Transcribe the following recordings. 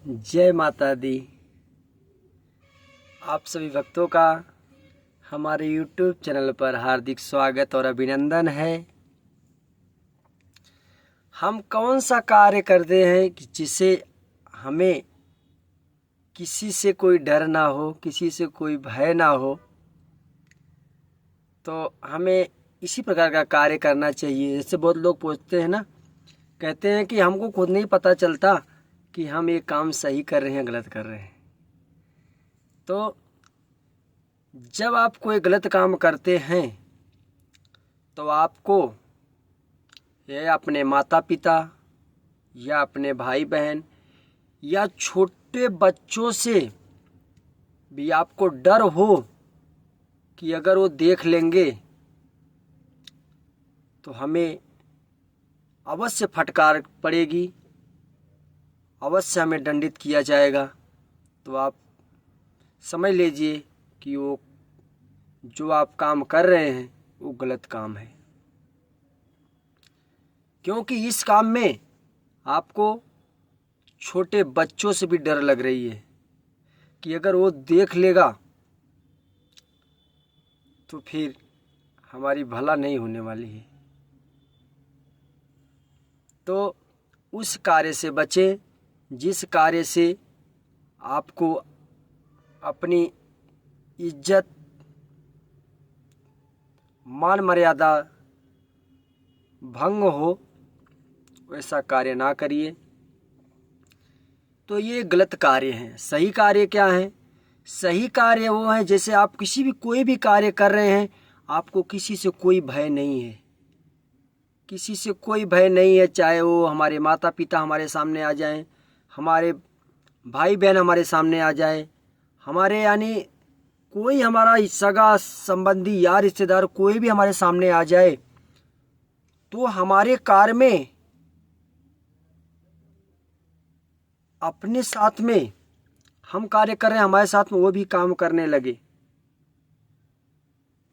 जय माता दी। आप सभी भक्तों का हमारे YouTube चैनल पर हार्दिक स्वागत और अभिनंदन है। हम कौन सा कार्य करते हैं कि जिसे हमें किसी से कोई डर ना हो, किसी से कोई भय ना हो, तो हमें इसी प्रकार का कार्य करना चाहिए। जैसे बहुत लोग पूछते हैं ना, कहते हैं कि हमको खुद नहीं पता चलता कि हम ये काम सही कर रहे हैं गलत कर रहे हैं। तो जब आप कोई गलत काम करते हैं तो आपको या अपने माता पिता या अपने भाई बहन या छोटे बच्चों से भी आपको डर हो कि अगर वो देख लेंगे तो हमें अवश्य फटकार पड़ेगी, अवश्य हमें दंडित किया जाएगा। तो आप समझ लीजिए कि वो जो आप काम कर रहे हैं वो गलत काम है, क्योंकि इस काम में आपको छोटे बच्चों से भी डर लग रही है कि अगर वो देख लेगा तो फिर हमारी भला नहीं होने वाली है। तो उस कार्य से बचें जिस कार्य से आपको अपनी इज्जत, मान मर्यादा भंग हो, वैसा कार्य ना करिए। तो ये गलत कार्य हैं। सही कार्य क्या है? सही कार्य वो है जैसे आप कोई भी कार्य कर रहे हैं, आपको किसी से कोई भय नहीं है, किसी से कोई भय नहीं है। चाहे वो हमारे माता पिता हमारे सामने आ जाएं, हमारे भाई बहन हमारे सामने आ जाए, हमारे यानी कोई हमारा सगा संबंधी या रिश्तेदार कोई भी हमारे सामने आ जाए, तो हमारे कार्य में अपने साथ में हम कार्य कर रहे हैं, हमारे साथ में वो भी काम करने लगे,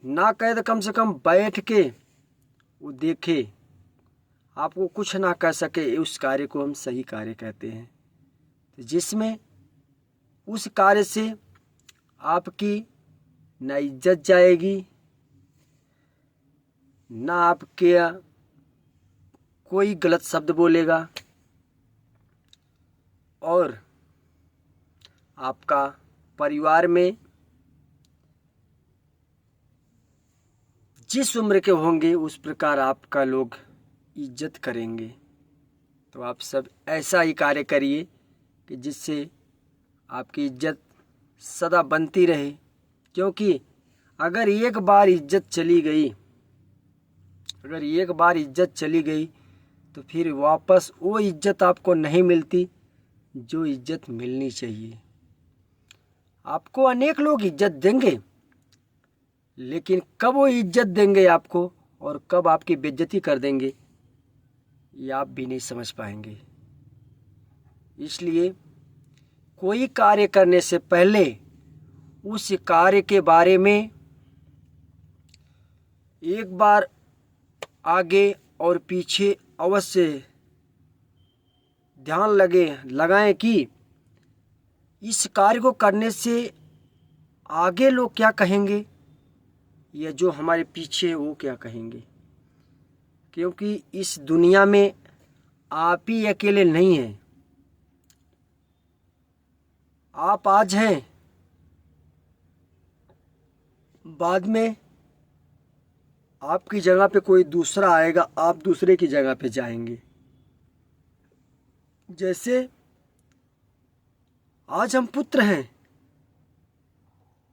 ना कहे तो कम से कम बैठ के वो देखे, आपको कुछ ना कर सके, उस कार्य को हम सही कार्य कहते हैं। तो जिसमें उस कार्य से आपकी ना इज्जत जाएगी, ना आपके कोई गलत शब्द बोलेगा, और आपका परिवार में जिस उम्र के होंगे उस प्रकार आपका लोग इज्जत करेंगे। तो आप सब ऐसा ही कार्य करिए कि जिससे आपकी इज्जत सदा बनती रहे, क्योंकि अगर एक बार इज्जत चली गई तो फिर वापस वो इज्जत आपको नहीं मिलती जो इज्जत मिलनी चाहिए। आपको अनेक लोग इज्जत देंगे, लेकिन कब वो इज्जत देंगे आपको और कब आपकी बेइज्जती कर देंगे ये आप भी नहीं समझ पाएंगे। इसलिए कोई कार्य करने से पहले उस कार्य के बारे में एक बार आगे और पीछे अवश्य ध्यान लगाएं कि इस कार्य को करने से आगे लोग क्या कहेंगे या जो हमारे पीछे वो क्या कहेंगे। क्योंकि इस दुनिया में आप ही अकेले नहीं हैं। आप आज हैं, बाद में आपकी जगह पे कोई दूसरा आएगा, आप दूसरे की जगह पे जाएंगे। जैसे आज हम पुत्र हैं,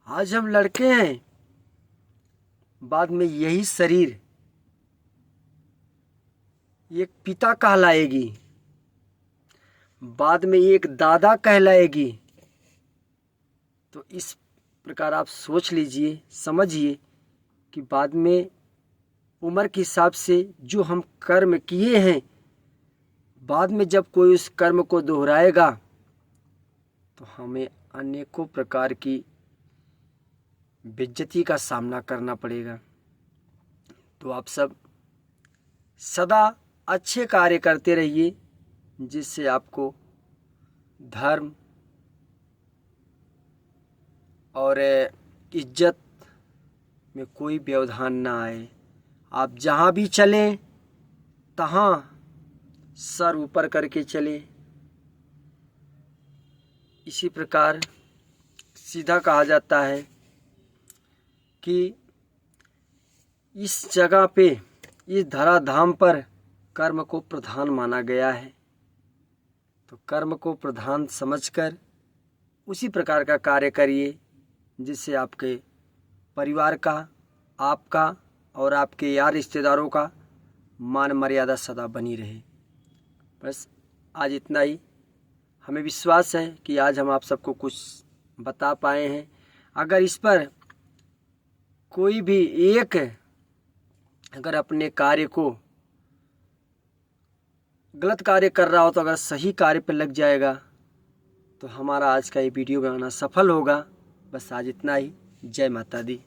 आज हम लड़के हैं, बाद में यही शरीर एक पिता कहलाएगी, बाद में एक दादा कहलाएगी। तो इस प्रकार आप सोच लीजिए, समझिए कि बाद में उम्र के हिसाब से जो हम कर्म किए हैं, बाद में जब कोई उस कर्म को दोहराएगा तो हमें अनेकों प्रकार की बेइज्जती का सामना करना पड़ेगा। तो आप सब सदा अच्छे कार्य करते रहिए जिससे आपको धर्म और इज्जत में कोई व्यवधान ना आए। आप जहाँ भी चलें तहाँ सर ऊपर करके चले। इसी प्रकार सीधा कहा जाता है कि इस जगह पे, इस धराधाम पर कर्म को प्रधान माना गया है। तो कर्म को प्रधान समझकर उसी प्रकार का कार्य करिए जिससे आपके परिवार का, आपका और आपके यार रिश्तेदारों का मान मर्यादा सदा बनी रहे। बस आज इतना ही। हमें विश्वास है कि आज हम आप सबको कुछ बता पाए हैं। अगर इस पर कोई भी एक अगर अपने कार्य को, गलत कार्य कर रहा हो तो अगर सही कार्य पर लग जाएगा तो हमारा आज का ये वीडियो बनाना सफल होगा। बस आज इतना ही। जय माता दी।